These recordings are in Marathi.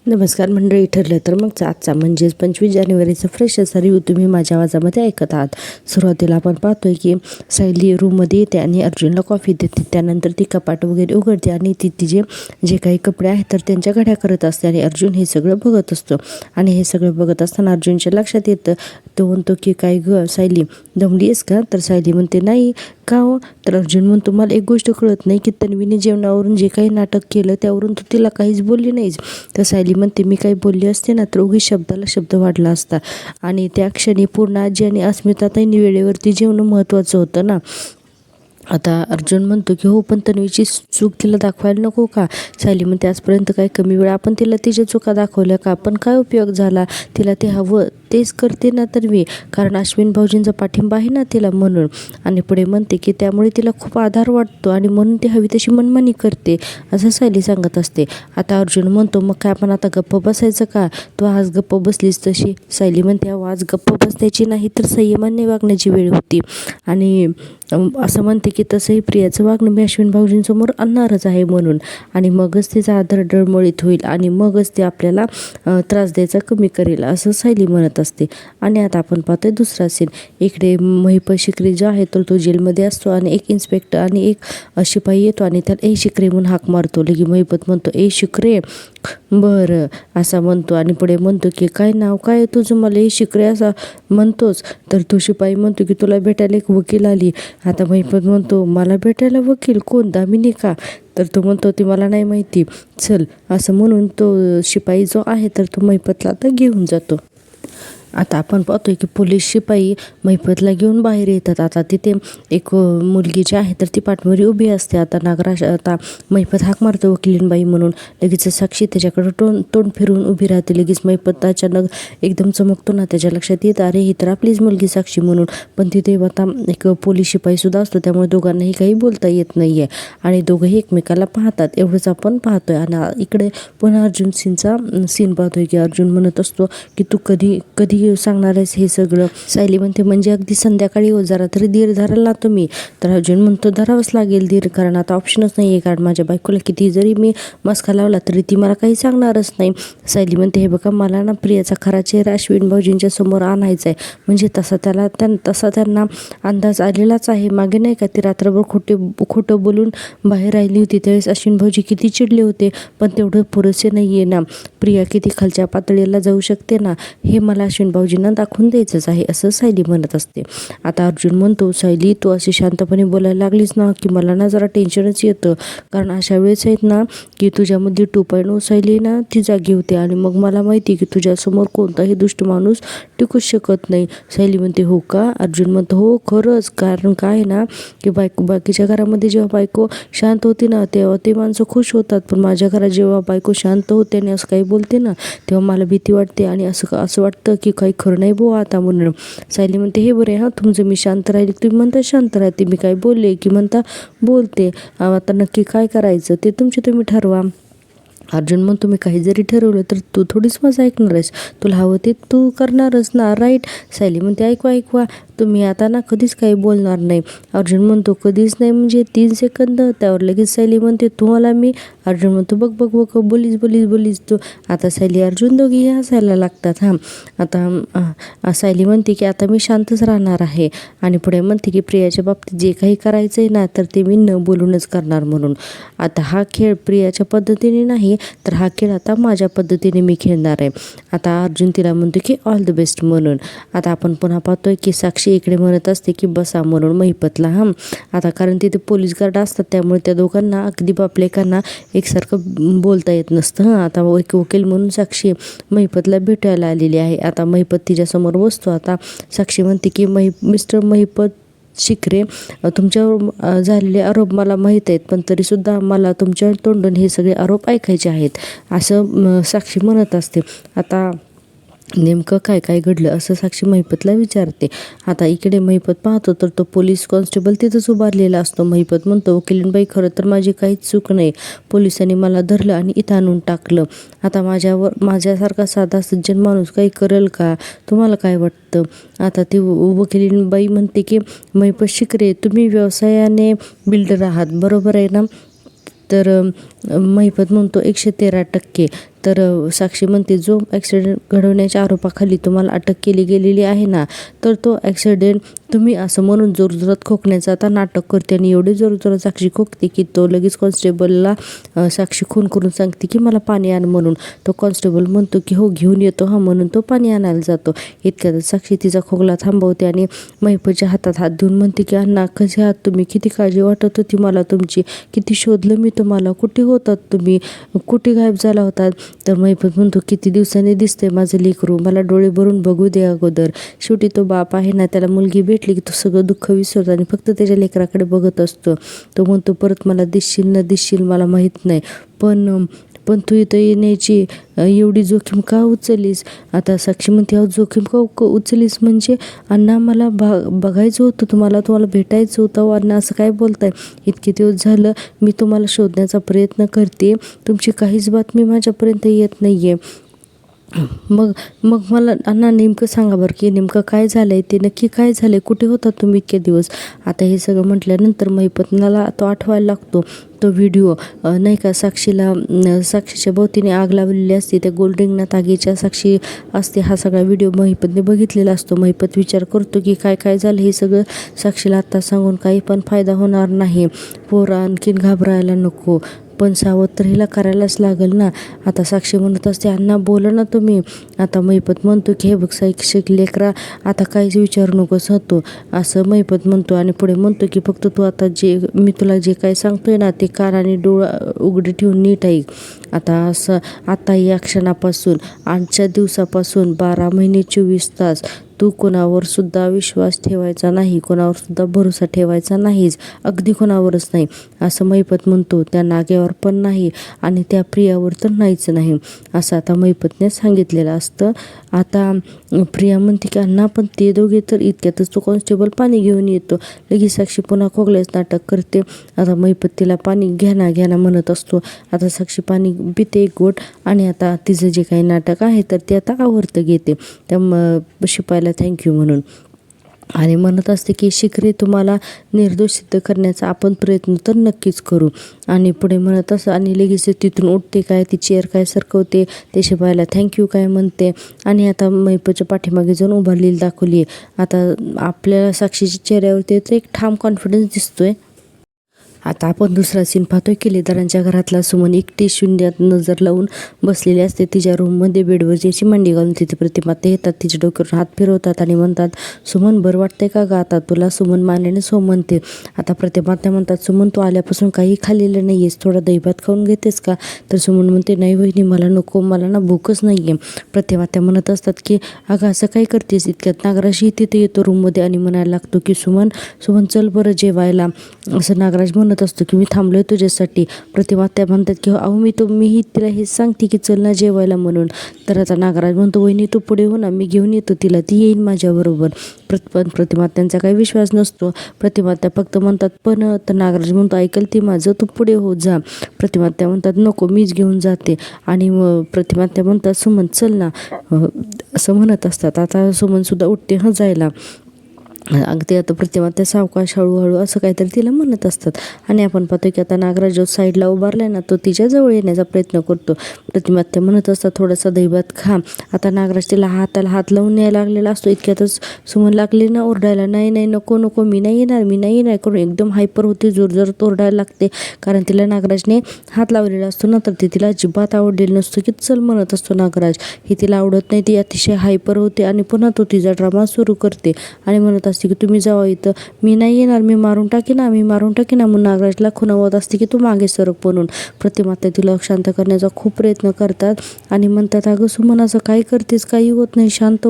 नमस्कार मंडळी, ठरलं तर मग आजचा म्हणजेच 25 जानेवारीचा फ्रेश असा रिव्ह्यू तुम्ही माझ्या आवाजामध्ये ऐकत आहात. सुरुवातीला आपण पाहतोय की सायली रूममध्ये येते आणि अर्जुनला कॉफी देते. त्यानंतर ती कपाट वगैरे उघडते आणि ती तिचे जे काही कपडे आहेत तर त्यांच्या घड्या करत असते आणि अर्जुन हे सगळं बघत असतो. आणि हे सगळं बघत असताना अर्जुनच्या लक्षात येतं. तो म्हणतो की काय ग सायली, दमली आहेस का? तर सायली म्हणते नाही का हो? तर अर्जुन म्हणतो मला एक गोष्ट कळत नाही की तन्वीने जेवणावरून जे काही नाटक केलं त्यावरून तू तिला काहीच बोलली नाहीस. तर सायली म्हणते मी काही बोलली असते ना तर उगीच शब्दाला शब्द वाढला असता. आणि त्या क्षणी पूर्ण आजी आणि अस्मिताताईंनी वेळेवरती जेवणं महत्त्वाचं होतं ना. आता अर्जुन म्हणतो की हो, पण तन्वीची चूक तिला दाखवायला नको का? सायली म्हणते आजपर्यंत काय कमी वेळा आपण तिला तिच्या चुका दाखवल्या का? पण काय उपयोग झाला? तिला ते हवं तेच करते ना तन्वी, कारण अश्विन भाऊजींचा पाठिंबा आहे ना तिला म्हणून. आणि पुढे म्हणते की त्यामुळे तिला खूप आधार वाटतो आणि म्हणून ती हवी तशी मनमानी करते असं सायली सांगत असते. आता अर्जुन म्हणतो मग काय आपण आता गप्प बसायचं का? तू आज गप्प बसलीस तशी. सायली म्हणते आज गप्प बसण्याची नाही तर संयमाने वागण्याची वेळ होती. आणि असं म्हणते की तसंही प्रियाचं वागणं मी अश्विन भाऊजींसमोर आणणारच आहे म्हणून. आणि मगच तिचा आदर डळमळीत होईल आणि मगच ते आपल्याला त्रास द्यायचा कमी करेल असं सायली म्हणत असते. आणि आता आपण पाहतोय दुसरा सीन. इकडे महिप शिकरे जो आहे तर तो जेलमध्ये असतो आणि एक इन्स्पेक्टर आणि एक शिपाई येतो आणि त्याला ए शिकरे म्हणून हाक मारतो. लगी महिपत म्हणतो ए शिकरे, बरं असा म्हणतो. आणि पुढे म्हणतो की काय नाव काय तुझं, मला ए शिकरे असा म्हणतोस? तर तो शिपाई म्हणतो की तुला भेटायला एक वकील आली. आता महिपत म्हणतो मला भेटायला वकील कोण, दामिनी का? तर तो म्हणतो ती मला नाही माहिती, चल असं म्हणून तो शिपाई जो आहे तर तो महिपतला आता घेऊन जातो. आता आपण पाहतोय की पोलीस शिपाई महिपतला घेऊन बाहेर येतात. आता तिथे एक मुलगी जी आहे तर ती पाठमोरी उभी असते. आता महिपत हाक मारतो वकिलीनबाई म्हणून. लगेच साक्षी त्याच्याकडे तोंड फिरून उभी राहते. लगेच महिपत अचानक एकदम चमकतो ना, त्याच्या लक्षात येतं अरे ही तर आपलीच मुलगी साक्षी म्हणून. पण तिथे आता एक पोलीस शिपाई सुद्धा असतो, त्यामुळे दोघांनाही काही बोलता येत नाही आहे आणि दोघंही एकमेकाला पाहतात. एवढंच आपण पाहतोय. आणि इकडे पुन्हा अर्जुन सीन पाहतोय की अर्जुन म्हणत असतो की तू कधी कधी सांगणार आहेस हे सगळं? सायली म्हणते म्हणजे अगदी संध्याकाळी हो, जरा तरी धीर धराल ना तुम्ही. तर अर्जुन म्हणतो धरावंच लागेल धीर, कारण आता ऑप्शनच नाही आहे, कारण माझ्या बायकोला किती जरी मी मस्का लावला तरी ती मला काही सांगणारच नाही. सायली म्हणते हे बघा, मला ना प्रियाचा खरा चेहरा अश्विन भाऊजींच्या समोर आणायचा आहे. म्हणजे तसा त्यांना अंदाज आलेलाच आहे. मागे नाही का ती रात्रभर खोटं बोलून बाहेर राहिली होती, त्यावेळेस अश्विन भाऊजी किती चिडले होते. पण तेवढं पुरेसे नाही आहे ना, प्रिया किती खालच्या पातळीला जाऊ शकते ना, हे मला अश्विन भाऊजींना दाखवून द्यायचंच आहे असं सायली म्हणत असते. आता अर्जुन म्हणतो सायली तू अशी शांतपणे बोलायला लागलीस ना की मला ना जरा टेन्शनच येतं, कारण अशा वेळेस आहेत ना की तुझ्यामध्ये 2.0 सायली ना ती जागी होते आणि मग मला माहिती की तुझ्यासमोर कोणताही दुष्ट माणूस टिकूच शकत नाही. सायली म्हणते हो का? अर्जुन म्हणतो हो खरंच, कारण काय ना की बाकीच्या घरामध्ये जेव्हा बायको शांत होती ना तेव्हा ते माणसं खुश होतात, पण माझ्या घरात जेव्हा बायको शांत होते आणि असं काही बोलते ना तेव्हा मला भीती वाटते आणि असं वाटतं की काही खरं नाही बुवा आता म्हणून. सायली म्हणते हे बरे हां तुमचं, मी शांत राहिले तुम्ही म्हणता शांत राहते, मी काय बोलले की म्हणता बोलते, आता नक्की काय करायचं ते तुम्ही ठरवा. अर्जुन म्हणतो मी काही जरी ठरवलं तर तू थोडीच माझं ऐकणार आहेस, तुला हवं ते तू करणारच ना, राईट? सायली म्हणते ऐकवा तुम्ही आता ना कधीच काही बोलणार नाही. अर्जुन म्हणतो कधीच नाही म्हणजे 3 सेकंद. त्यावर लगेच सायली म्हणते तुम्हाला मी. अर्जुन म्हणतो बघ बोलीस तू. आता सायली अर्जुन दोघीही हसायला लागतात. आता सायली म्हणते की आता मी शांतच राहणार आहे आणि पुढे म्हणते की प्रियाच्या बाबतीत जे काही करायचं आहे ना तर ते मी न बोलूनच करणार म्हणून. आता हा खेळ प्रियाच्या पद्धतीने नाही तर हा खेळ आता माझ्या पद्धतीने मी खेळणार आहे. आता अर्जुन तिला म्हणतो की ऑल द बेस्ट म्हणून. आता आपण पुन्हा पाहतोय की साक्षी इकडे म्हणत असते की बसा म्हणून महिपतला. आता कारण तिथे पोलीस गार्ड असतात त्यामुळे त्या दोघांना अगदी बापलेकांना एकसारखं बोलता येत नसतं. आता एक वकील म्हणून साक्षी महिपतला भेटायला आलेली आहे. आता महिपत तिच्यासमोर बसतो. आता साक्षी म्हणते की मिस्टर महिपत शिकरे, तुमच्यावर झालेले आरोप मला माहीत आहेत, पण तरीसुद्धा मला तुमच्या तोंडून हे सगळे आरोप ऐकायचे आहेत असं साक्षी म्हणत असते. आता नेमकं काय घडलं असं साक्षी महिपतला विचारते. आता इकडे महिपत पाहतो तर तो पोलीस कॉन्स्टेबल तिथंच उभारलेला असतो. महिपत म्हणतो वकिलीनबाई खरं तर माझी काहीच चूक नाही, पोलिसांनी मला धरलं आणि इथं आणून टाकलं. आता माझ्यासारखा साधा सज्जन माणूस काही करेल का? तुम्हाला काय वाटतं? आता ती वकिलीनबाई म्हणते की महिपत शिकरे तुम्ही व्यवसायाने बिल्डर आहात बरोबर आहे ना? तर महिपत म्हणतो 113%. तर साक्षी म्हणते, जो ॲक्सिडेंट घडवण्याच्या आरोपाखाली तुम्हाला अटक केली गेलेली आहे ना, तर तो ॲक्सिडेंट तुम्ही असं म्हणून जोरजोरात खोकण्याचं आता नाटक करते आणि एवढी जोरजोरात साक्षी खोकते की तो लगेच कॉन्स्टेबलला साक्षी खून करून सांगते की मला पाणी आण म्हणून. तो कॉन्स्टेबल म्हणतो की हो घेऊन येतो हा, म्हणून तो पाणी आणायला जातो. इतक्यात साक्षी तिचा खोकला थांबवते आणि महिपतच्या हातात हात देऊन म्हणते की अण्णा कसे आहात तुम्ही, किती काळजी वाटत होती मला तुमची, किती शोधलं मी तुम्हाला, कुठे होतात तुम्ही, कुठे गायब झाला होतात. तर महिपत म्हणतो, किती दिवसांनी दिसतंय माझं लेकरू, मला डोळे भरून बघू दे अगोदर. शेवटी तो बाप आहे ना, त्याला मुलगी भेटली की तो सगळं दुःख विसरतो आणि फक्त त्याच्या लेकराकडे बघत असतो. तो म्हणतो, परत मला दिसशील न दिसशील मला माहीत नाही, पण तू इथं येण्याची एवढी जोखीम का उचललीस. आता साक्षी म्हणते, अहो जोखीम का उचललीस म्हणजे अण्णा मला बघायचं होतं तुम्हाला भेटायचं होतं. अण्णा असं काय बोलताय, इतके दिवस झालं मी तुम्हाला शोधण्याचा प्रयत्न करते, तुमची काहीच बातमी माझ्यापर्यंत येत नाही आहे. मग मला अण्णा नेमकं सांगा बरं की नेमकं काय झालं आहे, ते नक्की काय झालं आहे, कुठे होता तुम्ही इतके दिवस. आता हे सगळं म्हटल्यानंतर महिपतनाला तो आठवायला लागतो तो व्हिडिओ नाही का, साक्षीच्या भोवतीने आग लावलेली असते, त्या गोल्ड रिंगनात आगीच्या साक्षी असते. हा सगळा व्हिडिओ महिपतने बघितलेला असतो. महिपत विचार करतो की काय झालं, हे सगळं साक्षीला आत्ता सांगून काही पण फायदा होणार नाही, पोरं आणखीन घाबरायला नको, पण सावध तर हिला करायलाच लागेल ना. आता साक्षी म्हणत असते, अण्णा बोला ना तुम्ही. आता महिपत म्हणतो की हे बघ शिक्षक लेकरा, आता काहीच विचारू नकोस होतो, असं महिपत म्हणतो आणि पुढे म्हणतो की फक्त तू आता मी तुला जे काही सांगतोय ना ते कान आणि डोळा उघडे ठेवून नीट ऐक. आता या क्षणापासून, आजच्या दिवसापासून 12 महिने 24 तास तू कोणावर सुद्धा विश्वास ठेवायचा नाही, कोणावर सुद्धा भरोसा ठेवायचा नाहीच, अगदी कोणावरच नाही, असं महिपत म्हणतो. त्या नाग्यावर पण नाही आणि त्या प्रियावर तर नाहीच नाही, असं आता महिपतने सांगितलेलं असतं. आता प्रिया म्हणते की अण्णा पण ते दोघे तर. इतक्यातच तो कॉन्स्टेबल पाणी घेऊन येतो. लगेच साक्षी पुन्हा खोकल्याच नाटक करते. आता महिपत तिला पाणी घ्या ना म्हणत असतो. आता साक्षी पाणी पिते एक गोट आणि आता तिचं जे काही नाटक आहे तर ते आता आवर्त घेते त्या शिपायला थँक्यू म्हणून आणि म्हणत असते की शिखरे तुम्हाला निर्दोष सिद्ध करण्याचा आपण प्रयत्न तर नक्कीच करू. आणि पुढे म्हणत असं आणि लगेच तिथून उठते, काय ती चेअर काय सरकवते, ते शिपायला थँक्यू काय म्हणते आणि आता महिपतच्या पाठीमागे जाऊन उभारलेली दाखवली आहे. आता आपल्याला साक्षीच्या चेहऱ्यावरती तर एक ठाम कॉन्फिडन्स दिसतोय. आता आपण दुसरा सीन पाहतोय. किल्लेदारांच्या घरातला सुमन एकटी शून्यात नजर लावून बसलेली असते. तिच्या रूममध्ये बेडवर ज्याची मांडी घालून तिथे प्रतिमा ते येतात, तिच्या डोक्यावर हात फिरवतात आणि म्हणतात, सुमन बरं वाटतंय का ग आता तुला. सुमन मानेने सो म्हणते. आता प्रतिमा त्या म्हणतात, सुमन तू आल्यापासून काही खाल्लेलं नाही आहेस, थोडा दहीभात खाऊन घेतेस का. तर सुमन म्हणते, नाही वहिनी मला नको, मला ना भूकच नाही आहे. प्रतिमा त्या म्हणत असतात की अगं असं काय करतेस. इतक्यात नागराजही तिथे येतो रूममध्ये आणि म्हणायला लागतो की सुमन चल बरं जेवायला. असं नागराज म्हणत असतो की मी थांबलोय तुझ्यासाठी. प्रतिमा त्या म्हणतात की अहो मीही तिला हेच सांगते की चल ना जेवायला म्हणून. तर आता नागराज म्हणतो, वहिनी तू पुढे हो ना, मी घेऊन येतो तिला, ती येईल माझ्याबरोबर. प्रतिमा त्यांचा काही विश्वास नसतो. प्रतिमा त्या फक्त म्हणतात पण. तर नागराज म्हणतो, ऐकल ती माझं, तू पुढे हो जा. प्रतिमा त्या म्हणतात नको मीच घेऊन जाते. आणि प्रतिमा त्या म्हणतात, सुमन चल ना, असं म्हणत असतात. आता सुमन सुद्धा उठते जायला. अगदी आता प्रतिमा त्या सावकाश हळूहळू असं काहीतरी तिला म्हणत असतात. आणि आपण पाहतो की आता नागराज जो साईडला उभारलाय ना तो तिच्याजवळ येण्याचा प्रयत्न करतो. प्रतिमा त्या म्हणत असतात थोडासा दहीभात खा. आता नागराज तिला हाताला हात लावून यायला लागलेला असतो. इतक्यातच सुमन लागली ना ओरडायला, नाही नको मी नाही येणार करून एकदम हायपर होती, जोरजोरात ओरडायला लागते. कारण तिला नागराजने हात लावलेला असतो ना, तर ते तिला अजिबात आवडलेलं नसतं की चल म्हणत असतो नागराज. हे तिला आवडत नाही, ती अतिशय हायपर होते आणि पुन्हा तो तिचा ड्रामा सुरू करते आणि म्हणत की तुम्ही जावा इथं, मी नाही येणार, मी मारून टाकीना म्हणून नागराजला खुणावत असते की तू मागे सरक म्हणून. प्रतिमा तिला शांत करण्याचा खूप प्रयत्न करतात आणि म्हणतात, अगं सुमन असं काय करतेस, काही होत नाही, शांत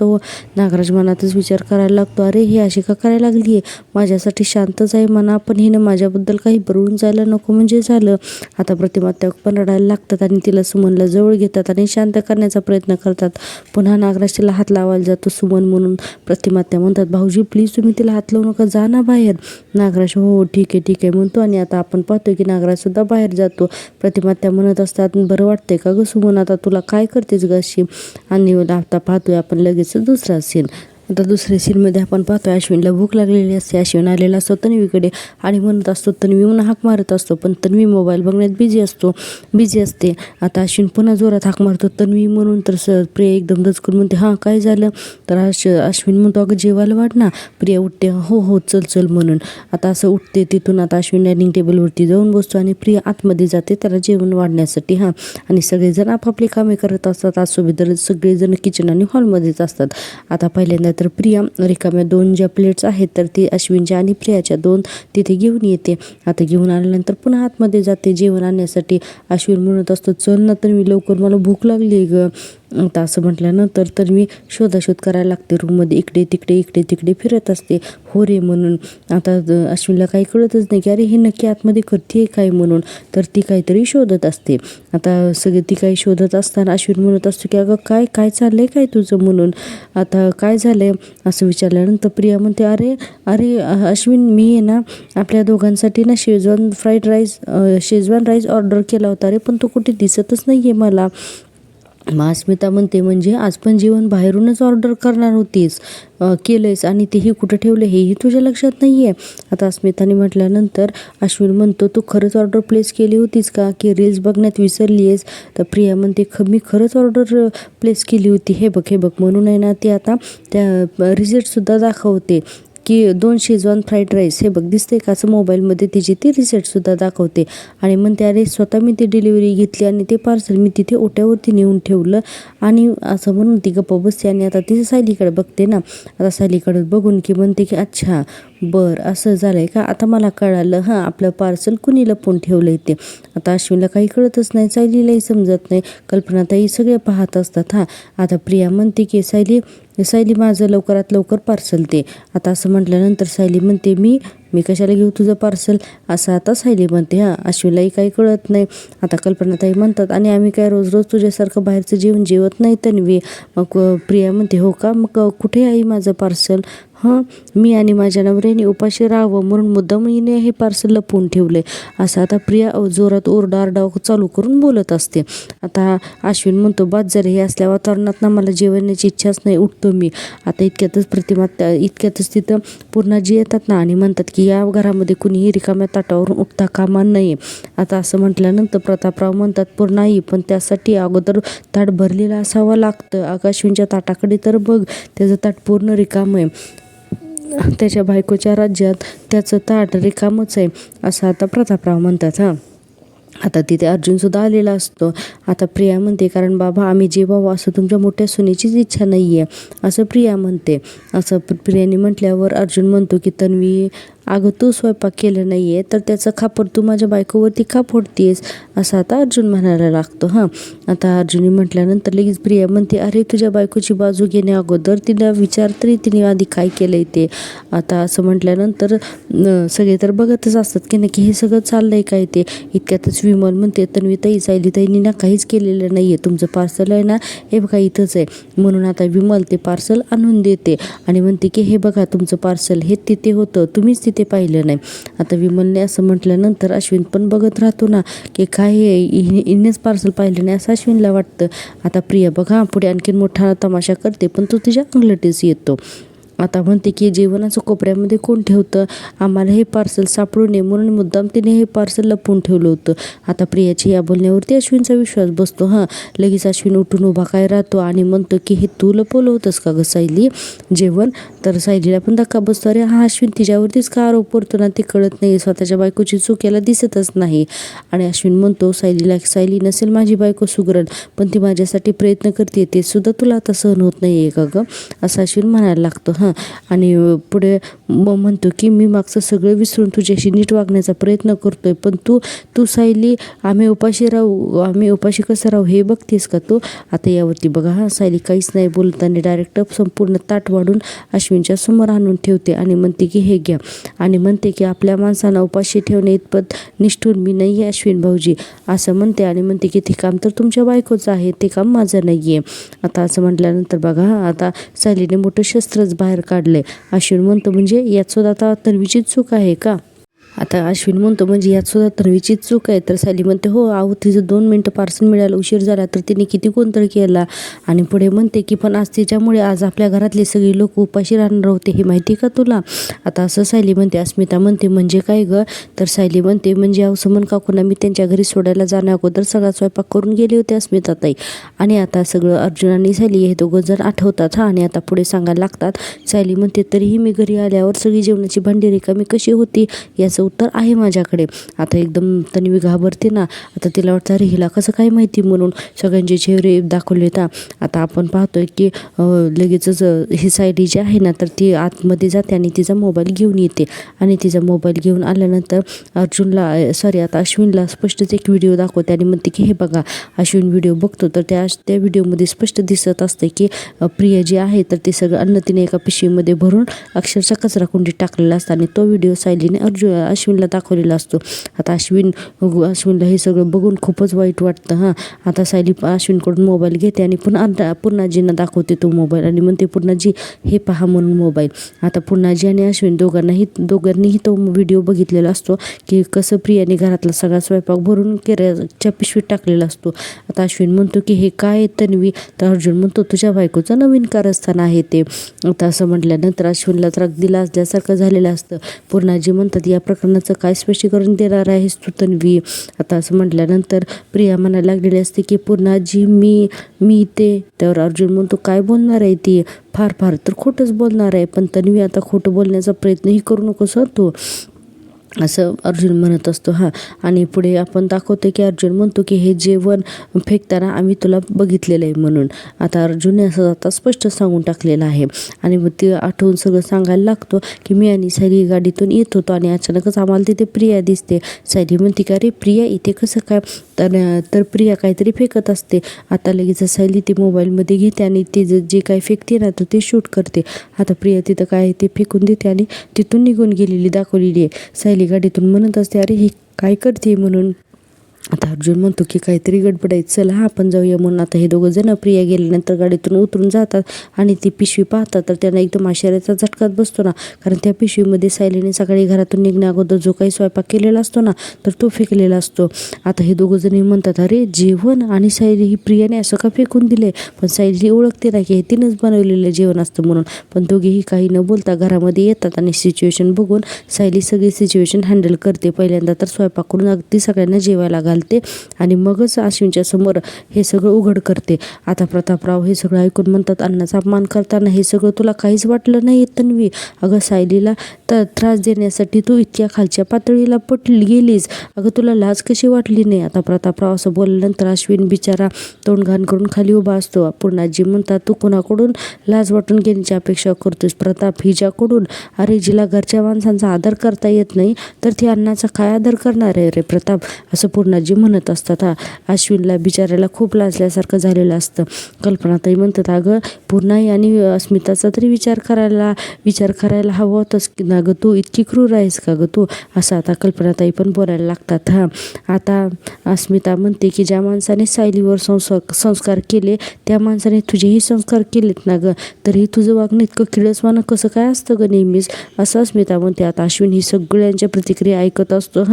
हो. नागराज मनातच विचार करायला लागतो, अरे ही अशी का करायला लागली आहे, माझ्यासाठी शांतच आहे म्हणा, पण हिनं माझ्याबद्दल काही बरळून जायला नको म्हणजे झालं. आता प्रतिमा त्या पण रडायला लागतात आणि तिला सुमनला जवळ घेतात आणि शांत करण्याचा प्रयत्न करतात. पुन्हा नागराज तिला हात लावायला जातो सुमन म्हणून. प्रतिमा त्या म्हणतात, भाऊजी प्लीज तुम्ही तिला हात लावू नका, जा ना बाहेर. नागराज हो ठीक आहे म्हणतो आणि आता आपण पाहतोय की नागराज सुद्धा बाहेर जातो. प्रतिमा त्या म्हणत असतात, बरं वाटतंय का ग सुमन, आता तुला काय करतेस ग अशी. आणि आता पाहतोय आपण लगेच दुसरा सीन. आता दुसऱ्या सीनमध्ये आपण पाहतोय अश्विनला भूक लागलेली असते. अश्विन आलेला असतो तन्वीकडे आणि म्हणत असतो तन्वी म्हणून हाक मारत असतो, पण तन्वी मोबाईल बघण्यात बिझी असते. आता अश्विन पुन्हा जोरात हाक मारतो तन्वी म्हणून, तर प्रिया एकदम दचकून म्हणते हां काय झालं. तर अश्विन म्हणतो अगं जेवायला वाढ ना. प्रिया उठते हो हो चल म्हणून. आता असं उठते तिथून. आता अश्विन डायनिंग टेबलवरती जाऊन बसतो आणि प्रिया आतमध्ये जाते त्याला जेवण वाढण्यासाठी. आणि सगळेजण आपापली कामे करत असतात. आज सुभेदार सगळेजण किचन आणि हॉलमध्येच असतात. आता पहिल्यांदा तर प्रिया रिकाम्या 2 ज्या प्लेट्स आहेत तर ती अश्विनच्या आणि प्रियाच्या 2 तिथे घेऊन येते. आता घेऊन आल्यानंतर पुन्हा आतमध्ये जाते जेवण आणण्यासाठी. अश्विन म्हणत असतो चल ना तर मी लवकर, मला भूक लागली ग. आता असं म्हटल्यानंतर तर मी शोधाशोध करायला लागते रूममध्ये, इकडे तिकडे फिरत असते हो रे म्हणून. आता अश्विनला काही कळतच नाही की अरे हे नक्की आतमध्ये करते काय म्हणून. तर ती काहीतरी शोधत असते. आता सगळे ती काही शोधत असताना अश्विन म्हणत असतो की अगं काय चाललंय काय तुझं म्हणून. आता काय झालंय असं विचारल्यानंतर प्रिया म्हणते अरे अश्विन मी आहे ना आपल्या दोघांसाठी ना शेजवान राईस ऑर्डर केला होता रे, पण तो कुठे दिसतच नाही आहे मला. मग अस्मिता म्हणते म्हणजे आज पण जेवण बाहेरूनच ऑर्डर करणार होतीस, केलंयस आणि तेही कुठं ठेवलं हेही तुझ्या लक्षात नाही आहे. आता अस्मिताने म्हटल्यानंतर अश्विन म्हणतो तू खरंच ऑर्डर प्लेस केली होतीस का की रील्स बघण्यात विसरली आहेस. तर प्रिया म्हणते मी खरंच ऑर्डर प्लेस केली होती, हे बघ म्हणून आहे ना ते आता त्या रिसिप्टसुद्धा दाखवते की 2 शेजवान फ्राईड राईस, हे बघ दिसते का असं मोबाईलमध्ये तिची ती रिसिप्टसुद्धा दाखवते. आणि म्हणते अरे स्वतः मी ती डिलिव्हरी घेतली आणि ते पार्सल मी तिथे ओट्यावरती नेऊन ठेवलं. आणि असं म्हणून ती गप्प बसते आणि आता ती सायलीकडे बघते ना. आता सायलीकडे बघून की म्हणते की अच्छा बरं असं झालं आहे का, आता मला कळालं आपलं पार्सल कुणी लपवून ठेवलं आहे ते. आता अश्विनला काही कळतच नाही, सायलीलाही समजत नाही. कल्पनाताई सगळे पाहत असतात. आता प्रिया म्हणते की सायली माझं लवकरात लवकर पार्सल दे. आता असं म्हटल्यानंतर सायली म्हणते मी कशाला घेऊ तुझं पार्सल, असं आता सायली म्हणते. अश्विनलाही काही कळत नाही. आता कल्पनाताई म्हणतात आणि आम्ही काय रोज तुझ्यासारखं बाहेरचं जेवण जेवत नाही तन्वी. मग प्रिया म्हणते हो का, मग कुठे आहे माझं पार्सल. मी आणि माझ्या नवऱ्याने उपाशी राहावं म्हणून मुद्दामहीने हे पार्सल लपवून ठेवलंय, असं आता प्रिया जोरात ओरडाआरडा चालू करून बोलत असते. आता अश्विन म्हणतो बाद झाले, हे असल्या वातावरणात ना मला जेवण्याची इच्छाच नाही, उठतो मी. आता इतक्यातच तिथं पूर्णाजी येतात ना आणि म्हणतात की या घरामध्ये कुणीही रिकाम्या ताटावरून उठता कामा नये. आता असं म्हटल्यानंतर प्रतापराव म्हणतात पूर्णाई पण त्यासाठी अगोदर ताट भरलेलं असावं लागतं. अश्विनच्या ताटाकडे तर बघ, त्याचं ताट पूर्ण रिकामं आहे. त्याच्या बायकोच्या राज्यात त्याचं ताट रिकामच आहे, असं आता प्रतापराव म्हणतात. आता तिथे अर्जुनसुद्धा आलेला असतो. आता प्रिया म्हणते कारण बाबा आम्ही जेवावं असं तुमच्या मोठ्या सुनेचीच इच्छा नाही आहे, असं प्रिया म्हणते. असं प्रियाने म्हटल्यावर अर्जुन म्हणतो की तन्वी अगं तू स्वयंपाक केलं नाही आहे तर त्याचं खापर तू माझ्या बायकोवरती का फोडतेस, असं आता अर्जुन म्हणायला लागतो. आता अर्जुनने म्हटल्यानंतर लगेच प्रिया म्हणते अरे तुझ्या बायकोची बाजू घेण्या अगोदर तिला विचार तरी तिने आधी काय केलं आहे ते. आता असं म्हटल्यानंतर सगळे तर बघतच असतात की नक्की हे सगळं चाललं आहे काय ते. इतक्यातच विमल म्हणते तन्वीताई सायलीताईंनी ना काहीच केलेलं नाही आहे, तुमचं पार्सल आहे ना हे बघा इथंच आहे. म्हणून आता विमल ते पार्सल आणून देते आणि म्हणते की हे बघा तुमचं पार्सल हे तिथे होतं, तुम्हीच तिथे पाहिलं नाही. आता विमलने असं म्हटल्यानंतर अश्विन पण बघत राहतो ना की काय हिनेच पार्सल पाहिलं नाही असं अश्विनला वाटतं. आता प्रिया बघा पुढे आणखीन मोठा तमाशा करते पण तो तिच्या अंगलटीस येतो. आता म्हणते की जेवणाचं कोपऱ्यामध्ये कोण ठेवतं, आम्हाला हे पार्सल सापडू नये म्हणून मुद्दाम तिने हे पार्सल लपवून ठेवलं होतं. आता प्रियाची या बोलण्यावरती अश्विनचा विश्वास बसतो. लगेच अश्विन उठून उभा काय राहतो आणि म्हणतो की हे तू लपवलं होतंस का गं सायली जेवण. तर सायलीला पण धक्का बसतो, अरे अश्विन तिच्यावरतीच का आरोप करतो ना, ते कळत नाही, स्वतःच्या बायकोची चूक याला दिसतच नाही. आणि अश्विन म्हणतो सायली नसेल माझी बायको सुगरण पण ती माझ्यासाठी प्रयत्न करते, ते सुद्धा तुला आता सहन होत नाही आहे का गं, असं अश्विन म्हणायला लागतो. आणि पुढे म्हणतो की मी मागचं सगळं विसरून तुझ्याशी नीट वागण्याचा प्रयत्न करतोय पण तू सायली आम्ही उपाशी कसं राहू हे बघतेस का तू. आता यावरती बघा सायली काहीच नाही बोलताना डायरेक्ट संपूर्ण ताट वाढून अश्विनच्या समोर आणून ठेवते आणि म्हणते की हे घ्या आणि म्हणते की आपल्या माणसांना उपाशी ठेवणे इतपत निष्ठूर मी नाही आहे अश्विन भाऊजी, असं म्हणते. आणि म्हणते की ते काम तर तुमच्या बायकोचं आहे, ते काम माझं नाही आहे. आता असं म्हटल्यानंतर बघा आता सायलीने मोठं शस्त्रच बाहेर काढलंय. अश्विन म्हणतो म्हणजे यात सुद्धा आता तन्वीची चूक आहे का. आता अश्विन म्हणतो म्हणजे यात सुद्धा तन्वीची चूक आहे. तर सायली म्हणते हो अहो तिचं 2 मिनटं पार्सल मिळायला उशीर झाला तर तिने किती गोंधळ केला. आणि पुढे म्हणते की पण आज तिच्यामुळे आज आपल्या घरातली सगळी लोक उपाशी राहणार होते हे माहिती का तुला. आता असं सायली म्हणते. अस्मिता म्हणते म्हणजे काय गं. तर सायली म्हणते म्हणजे अहो सुमन काकूंना मी त्यांच्या घरी सोडायला जाण्या अगोदर सगळा स्वयंपाक करून गेले होते अस्मिताताई. आणि आता सगळं अर्जुन आणि सायली हे दोघं जण आठवतात आणि आता पुढे सांगायला लागतात. सायली म्हणते तरीही मी घरी आल्यावर सगळी जेवणाची भांडी रिकामी कशी होती याचं उत्तर आहे माझ्याकडे. आता एकदम तन्वी घाबरते ना. आता तिला वाटतं अरे हिला कसं काय माहिती म्हणून सगळ्यांचे चेहरे दाखवले. आता आपण पाहतोय की लगेचच ही सायली जी आहे ना तर ती आतमध्ये जाते आणि तिचा मोबाईल घेऊन येते. आणि तिचा मोबाईल घेऊन आल्यानंतर आता अश्विनला स्पष्टच एक व्हिडिओ दाखवते आणि म्हणते की हे बघा. अश्विन व्हिडिओ बघतो तर त्या व्हिडिओमध्ये स्पष्ट दिसत असते की प्रिया जी आहे तर ते सगळं अन्न तिने एका पिशवीमध्ये भरून अक्षरशः कचरा कुंडीत टाकलेला असतं आणि तो व्हिडिओ सायलीने अश्विनला दाखवलेला असतो. आता अश्विनला हे सगळं बघून खूपच वाईट वाटतं. आता सायली अश्विनकडून मोबाईल घेते आणि पूर्णाजींना दाखवते तो मोबाईल आणि म्हणते पूर्णाजी हे पहा म्हणून मोबाईल. आता पूर्णाजी आणि अश्विन दोघांनीही तो व्हिडिओ बघितलेला असतो की कसं प्रियाने घरातला सगळा स्वयंपाक भरून केराच्या पिशवीत टाकलेला असतो. आता अश्विन म्हणतो की हे काय तन्वी. तर अर्जुन म्हणतो तुझ्या बायकोचं नवीन कारस्थान आहे ते. आता असं म्हटल्यानंतर अश्विनला तर अगदी लाजल्यासारखं झालेलं असतं. पूर्णाजी म्हणतात या प्रकरणाचं काय स्पष्टीकरण देणार आहेस तू तन्वी. आता असं म्हटल्यानंतर प्रिया म्हणायला लागलेली असते की पूर्णाजी मी ते. त्यावर अर्जुन म्हणतो काय बोलणार आहे ती. फार तर खोटंच बोलणार आहे. पण तन्वी आता खोटं बोलण्याचा प्रयत्नही करू नकोस तू असं अर्जुन म्हणत असतो. आणि पुढे आपण दाखवतो की अर्जुन म्हणतो की हे जेवण फेकताना आम्ही तुला बघितलेलं आहे म्हणून. आता अर्जुनने असं आता स्पष्ट सांगून टाकलेलं आहे. आणि मग ते आठवून सगळं सांगायला लागतो की मी आणि सायली गाडीतून येत होतो आणि अचानकच आम्हाला तिथे प्रिया दिसते. सायली म्हणते का रे प्रिया इथे कसं काय. तर प्रिया काहीतरी फेकत असते. आता लगेच सायली ती मोबाईलमध्ये घेते आणि ती जे काही फेकते ना तर ते शूट करते. आता प्रिया तिथं काय ते फेकून देते आणि तिथून निघून गेलेली दाखवलेली आहे. सायली गाडीतून म्हणत असते अरे हे काय करते म्हणून. आता अर्जुन म्हणतो की काहीतरी गडबड आहे चला आपण जाऊया म्हणून. आता हे दोघं जण प्रिया गेल्यानंतर गाडीतून उतरून जातात आणि ती पिशवी पाहतात तर त्यांना एकदम आश्चर्याचा झटकाच बसतो ना. कारण त्या पिशवीमध्ये सायलीने सकाळी घरातून निघण्या अगोदर जो काही स्वयंपाक केलेला असतो ना तर तो फेकलेला असतो. आता हे दोघं जण म्हणतात अरे जेवण. आणि सायली ही प्रियाने असं का फेकून दिले. पण सायली ओळखते ना की हे तिनंच बनवलेलं जेवण असतं म्हणून. पण दोघेही काही न बोलता घरामध्ये येतात आणि सिच्युएशन बघून सायली सगळी सिच्युएशन हँडल करते. पहिल्यांदा तर स्वयंपाक करून अगदी सगळ्यांना जेवायला घालते आणि मगच अश्विनच्या समोर हे सगळं उघड करते. आता प्रतापराव हे सगळं ऐकून म्हणतात अन्नाचा अपमान करताना हे सगळं तुला काहीच वाटलं नाही तन्वी. अगं सायलीला त्रास देण्यासाठी तू इतक्या खालच्या पातळीला गेलीस. अगं तुला लाज कशी वाटली नाही. आता प्रतापराव असं बोलल्यानंतर अश्विन बिचारा तोंड घाण करून खाली उभा असतो. पूर्णाजी म्हणतात तू कोणाकडून लाज वाटून घेण्याची अपेक्षा करतोस प्रताप. हिच्याकडून. अरे जिला घरच्या माणसांचा आदर करता येत नाही तर ती अन्नाचा काय आदर करणार आहे रे प्रताप असं पूर्णाजी म्हणत असतात. अश्विनला बिचारायला खूप लाजल्यासारखं झालेलं असतं. कल्पनाताई म्हणतात अगं पूर्णाई आणि अस्मिताचा तरी विचार करायला हवा होतास ना गं तू. इतकी क्रूर आहेस का गं तू असं आता कल्पनाताई पण बोलायला लागतात. आता अस्मिता म्हणते की ज्या माणसाने सायलीवर संस्कार केले त्या माणसाने तुझेही संस्कार केलेत ना गं. तरी तुझं वागणं इतकं किळसवाणं कसं काय असतं गं नेहमीच असं अस्मिता म्हणते. आता अश्विन ही सगळ्यांच्या प्रतिक्रिया ऐकत असतो.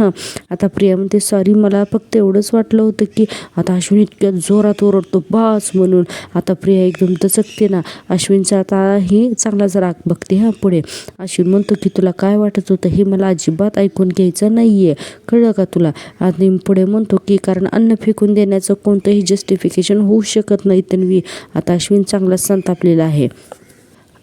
आता प्रिया म्हणते सॉरी मला फक्त एवढंच वाटलं होतं की. आता अश्विन इतक्या जोरात ओरडतो बास म्हणून. आता प्रिया एकदम दचकते ना. अश्विनचा आता ही चांगलाच राग बघते. पुढे अश्विन म्हणतो की तुला काय वाटत होतं हे मला अजिबात ऐकून घ्यायचं नाहीये कळलं का तुला. आणि पुढे म्हणतो की कारण अन्न फेकून देण्याचं कोणतंही जस्टिफिकेशन होऊ शकत नाही तन्वी. आता अश्विन चांगलाच संतापलेला आहे.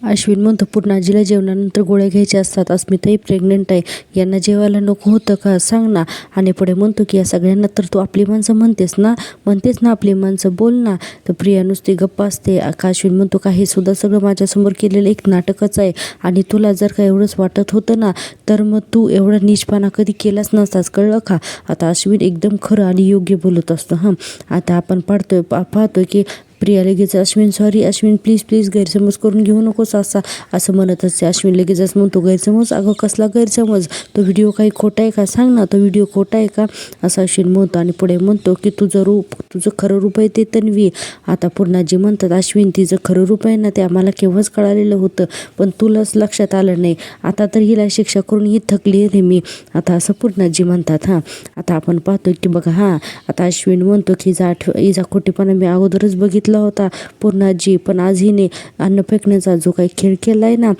अश्विन म्हणतो पूर्णाजीला जेवणानंतर गोळ्या घ्यायच्या असतात. अस्मिताही प्रेग्नंट आहे. यांना जेवायला नको होतं का सांग ना. आणि पुढे म्हणतो की या सगळ्यांना तर तू आपली माणसं म्हणतेस ना आपली माणसं बोल ना. तर प्रिया नुसती गप्प असते. अश्विन म्हणतो का हे सुद्धा सगळं माझ्यासमोर केलेलं एक नाटकच आहे. आणि तुला जर का एवढंच वाटत होतं ना तर मग तू एवढा नीचपणा कधी केलाच नसतास कळलं का. आता अश्विन एकदम खरं आणि योग्य बोलत असतो. आता आपण पाहतोय की प्रिया लगेच Ashwin sorry Ashwin please please गैरसमज करून घेऊ नकोस असं म्हणत असते. अश्विन लगेचच म्हणतो गैरसमज? अगं कसला गैरसमज? तो व्हिडिओ काही खोटा आहे का? सांग ना, तो व्हिडिओ खोटा आहे का? असं अश्विन म्हणतो आणि पुढे म्हणतो की तुझं खरं रूप आहे ते तन्वी. आता पूर्णाजी म्हणतात अश्विन तिचं खरं रूप आहे ना ते आम्हाला केव्हाच कळालेलं होतं, पण तुलाच लक्षात आलं नाही. आता तर हिला शिक्षा करून ही थकली आहे मी. आता असं पूर्णाजी म्हणतात. आता आपण पाहतोय की बघा आता अश्विन म्हणतो की हिचा खोटेपणा मी अगोदरच बघितला होता पूर्णाजी, पण आज हिने अन्न फेकण्याचा जो काही खेळ केलाय ना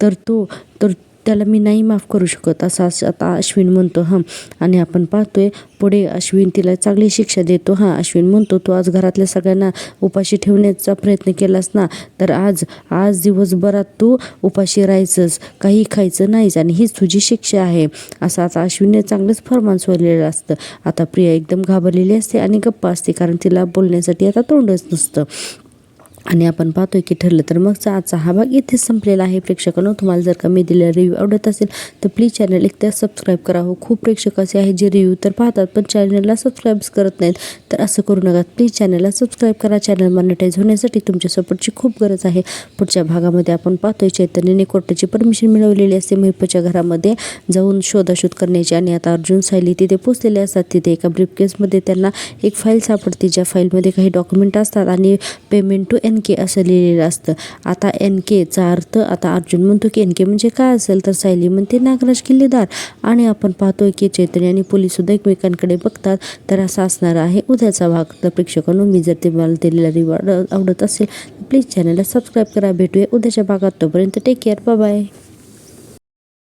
तर त्याला मी नाही माफ करू शकत असं आता अश्विन म्हणतो. आणि आपण पाहतोय पुढे अश्विन तिला चांगली शिक्षा देतो. अश्विन म्हणतो तू आज घरातल्या सगळ्यांना उपाशी ठेवण्याचा प्रयत्न केलास ना, तर आज दिवसभरात तू उपाशी राहायचंच, काही खायचं नाहीच आणि हीच तुझी शिक्षा आहे असं आता अश्विनने चांगलंच फरमान सोडलेलं असतं. आता प्रिया एकदम घाबरलेली असते आणि गप्प असते, कारण तिला बोलण्यासाठी आता तोंडच नसतं. आणि आपण पाहतोय की ठरलं तर मगचा आजचा हा भाग इथेच संपलेला आहे. प्रेक्षकांनो, तुम्हाला जर का मी दिलेला रिव्ह्यू आवडत असेल तर प्लीज चॅनल एकदा सबस्क्राईब करा. खूप प्रेक्षक असे आहेत जे रिव्ह्यू तर पाहतात पण चॅनलला सबस्क्राईब करत नाहीत, तर असं करू नका. प्लीज चॅनलला सबस्क्राईब करा. चॅनल मॉनिटाईज होण्यासाठी तुमच्या सपोर्टची खूप गरज आहे. पुढच्या भागामध्ये आपण पाहतोय चैतन्यने कोर्टाची परमिशन मिळवलेली असते महिपच्या घरामध्ये जाऊन शोधाशोध करण्याची, आणि आता अर्जुन सायली तिथे पोचलेले असतात. तिथे एका ब्रीफकेसमध्ये त्यांना एक फाईल सापडते, ज्या फाईलमध्ये काही डॉक्युमेंट असतात आणि पेमेंट टू NK असं लिहिलेलं असतं. आता NKचा अर्थ आता अर्जुन म्हणतो की NK म्हणजे काय असेल, तर सायली म्हणते नागराज किल्लेदार. आणि आपण पाहतोय की चैतन्य आणि पोलीस सुद्धा एकमेकांकडे बघतात. तर असा असणार आहे उद्याचा भाग. तर प्रेक्षकांनो, मी जर तुम्हाला दिलेला रिव्ह्यू आवडत असेल तर प्लीज चॅनलला सबस्क्राईब करा. भेटूया उद्याच्या भागात. तोपर्यंत टेक केअर, बाय बाय.